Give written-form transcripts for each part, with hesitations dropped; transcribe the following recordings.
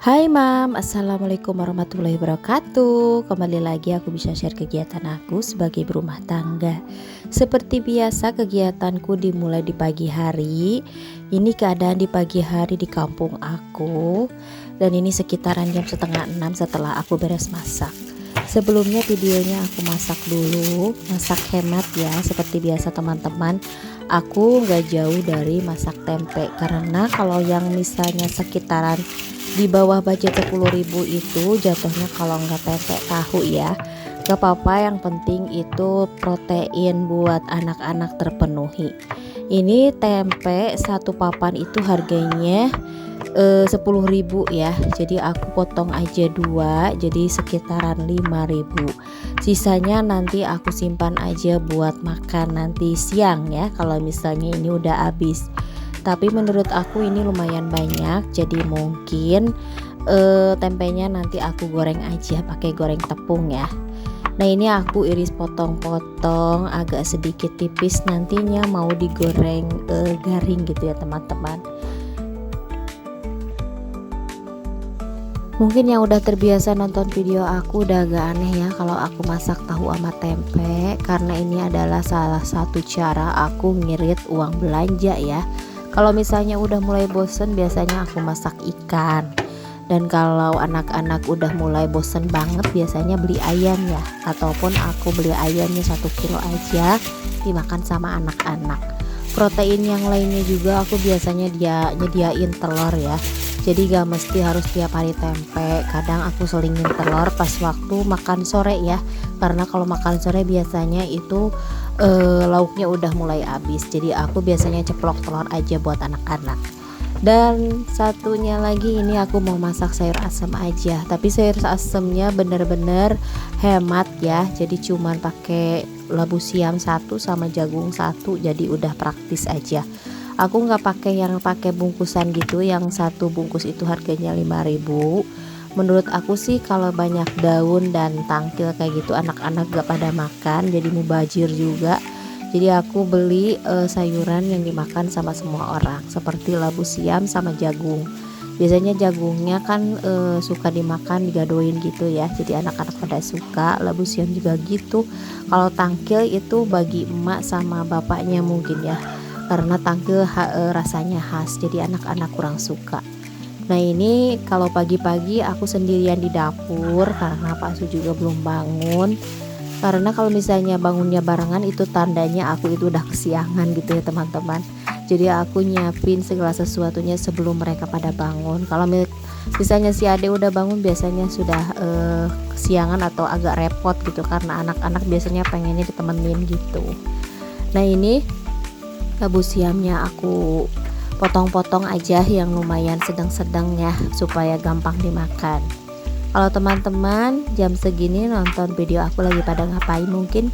Hai Mam, Assalamualaikum warahmatullahi wabarakatuh. Kembali lagi aku bisa share kegiatan aku sebagai berumah tangga. Seperti biasa kegiatanku dimulai di pagi hari. Ini keadaan di pagi hari di kampung aku. Dan ini sekitaran jam setengah 6 setelah aku beres masak. Sebelumnya videonya aku masak dulu, masak hemat ya. Seperti biasa teman-teman, aku nggak jauh dari masak tempe. Karena kalau yang misalnya sekitaran di bawah budget 10.000 itu jatuhnya kalau nggak tempe tahu ya, gak apa-apa, yang penting itu protein buat anak-anak terpenuhi. Ini tempe satu papan itu harganya 10.000 ya, jadi aku potong aja dua, jadi sekitaran 5.000. Sisanya nanti aku simpan aja buat makan nanti siang ya, kalau misalnya ini udah habis. Tapi menurut aku ini lumayan banyak, jadi mungkin tempenya nanti aku goreng aja pakai goreng tepung ya. Nah ini aku iris potong-potong agak sedikit tipis, nantinya mau digoreng garing gitu ya teman-teman. Mungkin yang udah terbiasa nonton video aku udah agak aneh ya kalau aku masak tahu sama tempe, karena ini adalah salah satu cara aku ngirit uang belanja ya. Kalau misalnya udah mulai bosen biasanya aku masak ikan. Dan kalau anak-anak udah mulai bosen banget biasanya beli ayam ya. Ataupun aku beli ayamnya 1 kilo aja dimakan sama anak-anak. Protein yang lainnya juga aku biasanya nyediain telur ya. Jadi gak mesti harus tiap hari tempe. Kadang aku selingin telur pas waktu makan sore ya. Karena kalau makan sore biasanya itu lauknya udah mulai habis, jadi aku biasanya ceplok telur aja buat anak-anak. Dan satunya lagi ini aku mau masak sayur asem aja, tapi sayur asemnya bener-bener hemat ya, jadi cuman pakai labu siam 1 sama jagung 1, jadi udah praktis aja. Aku nggak pakai yang pakai bungkusan gitu, yang satu bungkus itu harganya 5.000. Menurut aku sih kalau banyak daun dan tangkil kayak gitu anak-anak gak pada makan, jadi mubazir juga. Jadi aku beli sayuran yang dimakan sama semua orang, seperti labu siam sama jagung. Biasanya jagungnya kan suka dimakan digadoin gitu ya, jadi anak-anak pada suka. Labu siam juga gitu. Kalau tangkil itu bagi emak sama bapaknya mungkin ya, karena tangkil rasanya khas, jadi anak-anak kurang suka. Nah ini kalau pagi-pagi aku sendirian di dapur karena Pak Su juga belum bangun. Karena kalau misalnya bangunnya barengan itu tandanya aku itu udah kesiangan gitu ya teman-teman. Jadi aku nyiapin segala sesuatunya sebelum mereka pada bangun. Kalau misalnya si Ade udah bangun biasanya sudah kesiangan atau agak repot gitu, karena anak-anak biasanya pengennya ditemenin gitu. Nah ini labu siamnya aku potong-potong aja yang lumayan sedang-sedang ya, supaya gampang dimakan. Kalau teman-teman jam segini nonton video aku lagi pada ngapain? Mungkin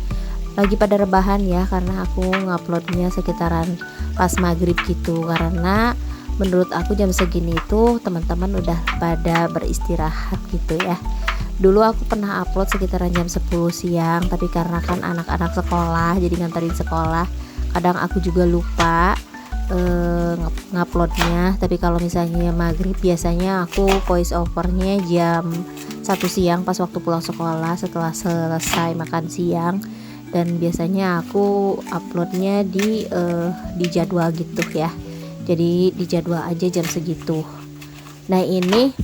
lagi pada rebahan ya, karena aku nguploadnya sekitaran pas maghrib gitu. Karena menurut aku jam segini itu teman-teman udah pada beristirahat gitu ya. Dulu aku pernah upload sekitaran jam 10 siang, tapi karena kan anak-anak sekolah jadi nganterin sekolah, kadang aku juga lupa nguploadnya. Tapi kalau misalnya maghrib biasanya aku voice overnya jam 1 siang pas waktu pulang sekolah setelah selesai makan siang. Dan biasanya aku uploadnya di jadwal gitu ya, jadi di jadwal aja jam segitu. Nah ini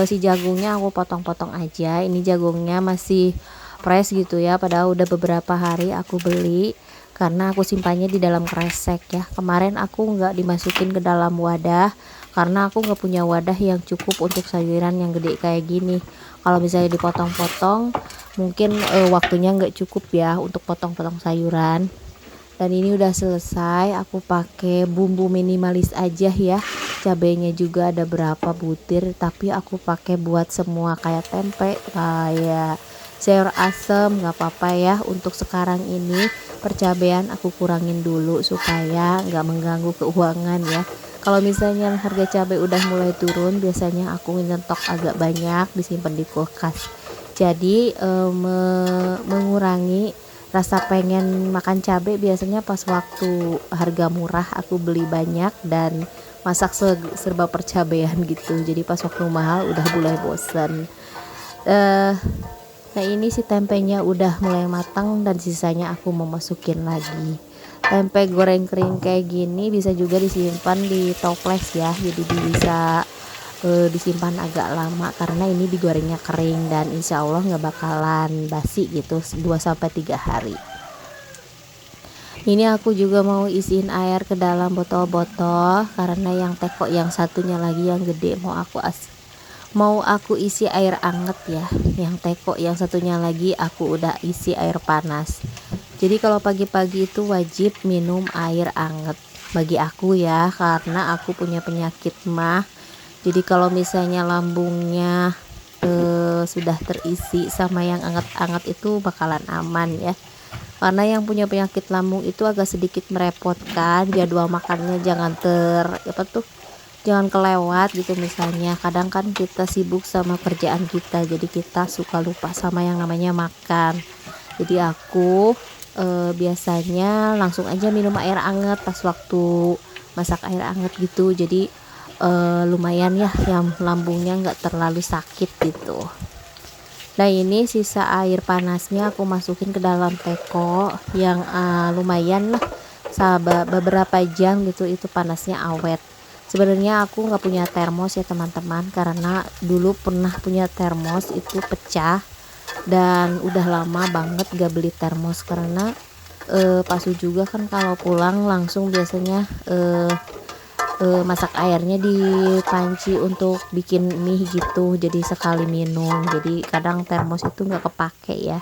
si jagungnya aku potong-potong aja. Ini jagungnya masih fresh gitu ya, padahal udah beberapa hari aku beli, karena aku simpannya di dalam kresek ya. Kemarin aku nggak dimasukin ke dalam wadah karena aku nggak punya wadah yang cukup untuk sayuran yang gede kayak gini. Kalau misalnya dipotong-potong mungkin waktunya nggak cukup ya untuk potong-potong sayuran. Dan ini udah selesai, aku pakai bumbu minimalis aja ya. Cabenya juga ada berapa butir, tapi aku pakai buat semua kayak tempe, kayak sayur asem, nggak apa-apa ya. Untuk sekarang ini percabean aku kurangin dulu supaya nggak mengganggu keuangan ya. Kalau misalnya harga cabai udah mulai turun, biasanya aku nyetok agak banyak disimpan di kulkas, jadi mengurangi rasa pengen makan cabai. Biasanya pas waktu harga murah aku beli banyak dan masak serba percabean gitu. Jadi pas waktu mahal udah mulai bosen. Nah ini si tempenya udah mulai matang dan sisanya aku mau masukin lagi. Tempe goreng kering kayak gini bisa juga disimpan di toples ya, jadi bisa disimpan agak lama karena ini digorengnya kering dan insya Allah nggak bakalan basi gitu 2 sampai 3 hari. Ini aku juga mau isiin air ke dalam botol-botol karena yang teko yang satunya lagi yang gede mau aku isi air anget ya. Yang teko yang satunya lagi aku udah isi air panas. Jadi kalau pagi-pagi itu wajib minum air anget bagi aku ya, karena aku punya penyakit mah. Jadi kalau misalnya lambungnya sudah terisi sama yang anget-anget itu bakalan aman ya. Karena yang punya penyakit lambung itu agak sedikit merepotkan, jadwal makannya jangan kelewat gitu. Misalnya kadang kan kita sibuk sama kerjaan kita, jadi kita suka lupa sama yang namanya makan. Jadi aku biasanya langsung aja minum air anget pas waktu masak air anget gitu. Jadi lumayan ya yang lambungnya nggak terlalu sakit gitu. Nah ini sisa air panasnya aku masukin ke dalam teko yang lumayan lah, beberapa jam gitu, itu panasnya awet. Sebenarnya aku nggak punya termos ya teman-teman, karena dulu pernah punya termos itu pecah dan udah lama banget gak beli termos karena Pasu juga kan kalau pulang langsung biasanya masak airnya di panci untuk bikin mie gitu, jadi sekali minum, jadi kadang termos itu nggak kepake ya.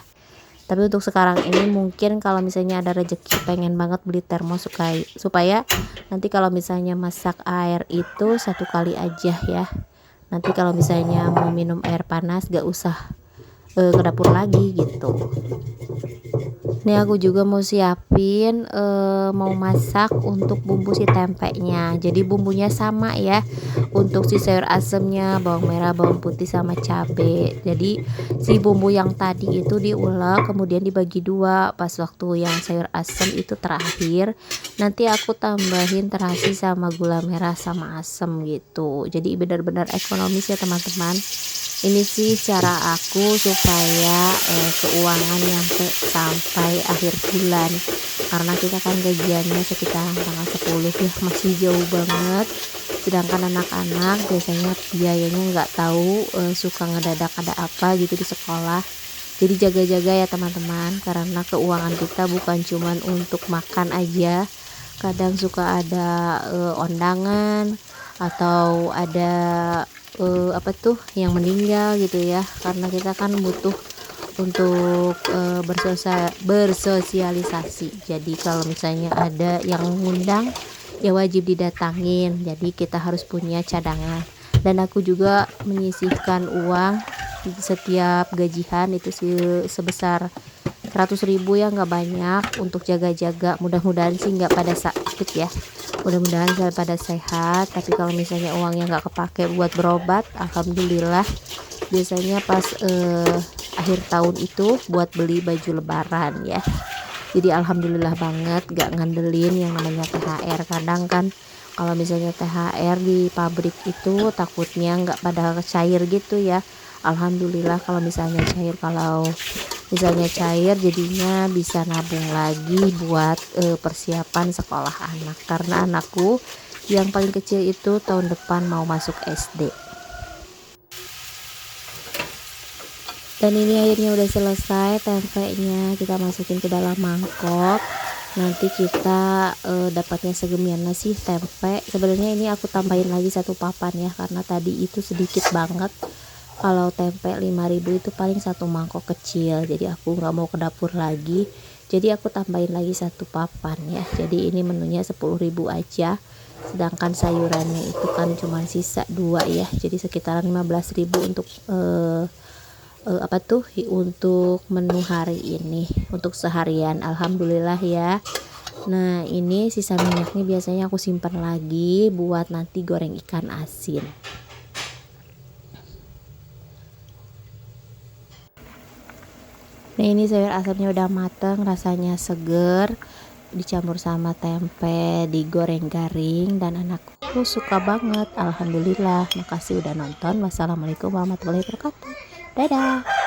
Tapi untuk sekarang ini mungkin kalau misalnya ada rezeki pengen banget beli termos supaya nanti kalau misalnya masak air itu 1 kali aja ya. Nanti kalau misalnya mau minum air panas gak usah ke dapur lagi gitu. Nih aku juga mau siapin mau masak untuk bumbu si tempenya. Jadi bumbunya sama ya, untuk si sayur asemnya bawang merah, bawang putih sama cabe. Jadi si bumbu yang tadi itu diulek kemudian dibagi dua. Pas waktu yang sayur asem itu terakhir, nanti aku tambahin terasi sama gula merah sama asem gitu. Jadi benar-benar ekonomis ya teman-teman. Ini sih cara aku supaya keuangan nyampe sampai akhir bulan, karena kita kan gajiannya sekitar tanggal 10 ya, masih jauh banget. Sedangkan anak-anak biasanya biayanya nggak tahu, suka ngedadak ada apa gitu di sekolah. Jadi jaga-jaga ya teman-teman, karena keuangan kita bukan cuman untuk makan aja, kadang suka ada ondangan atau ada yang meninggal gitu ya, karena kita kan butuh untuk bersosialisasi. Jadi kalau misalnya ada yang ngundang ya wajib didatangin, jadi kita harus punya cadangan. Dan aku juga menyisihkan uang setiap gajian itu sebesar 100.000 ya, nggak banyak, untuk jaga-jaga. Mudah-mudahan sih nggak pada sakit ya, mudah-mudahan pada sehat. Tapi kalau misalnya uangnya nggak kepake buat berobat, alhamdulillah biasanya pas akhir tahun itu buat beli baju lebaran ya. Jadi alhamdulillah banget gak ngandelin yang namanya THR. Kadang kan kalau misalnya THR di pabrik itu takutnya nggak pada cair gitu ya. Alhamdulillah kalau misalnya cair, jadinya bisa nabung lagi buat persiapan sekolah anak, karena anakku yang paling kecil itu tahun depan mau masuk SD. Dan ini akhirnya udah selesai, tempenya kita masukin ke dalam mangkok. Nanti kita dapatnya segemian nasi tempe. Sebenarnya ini aku tambahin lagi 1 papan ya, karena tadi itu sedikit banget. Kalau tempe 5.000 itu paling 1 mangkok kecil, jadi aku nggak mau ke dapur lagi, jadi aku tambahin lagi 1 papan ya. Jadi ini menunya 10.000 aja, sedangkan sayurannya itu kan cuma sisa 2 ya, jadi sekitaran 15.000 untuk untuk menu hari ini, untuk seharian. Alhamdulillah ya. Nah ini sisa minyaknya biasanya aku simpan lagi buat nanti goreng ikan asin. Nah ini sayur asamnya udah mateng, rasanya seger. dicampur sama tempe, digoreng garing, dan anakku suka banget. Alhamdulillah. Makasih udah nonton. Wassalamualaikum warahmatullahi wabarakatuh. Dadah.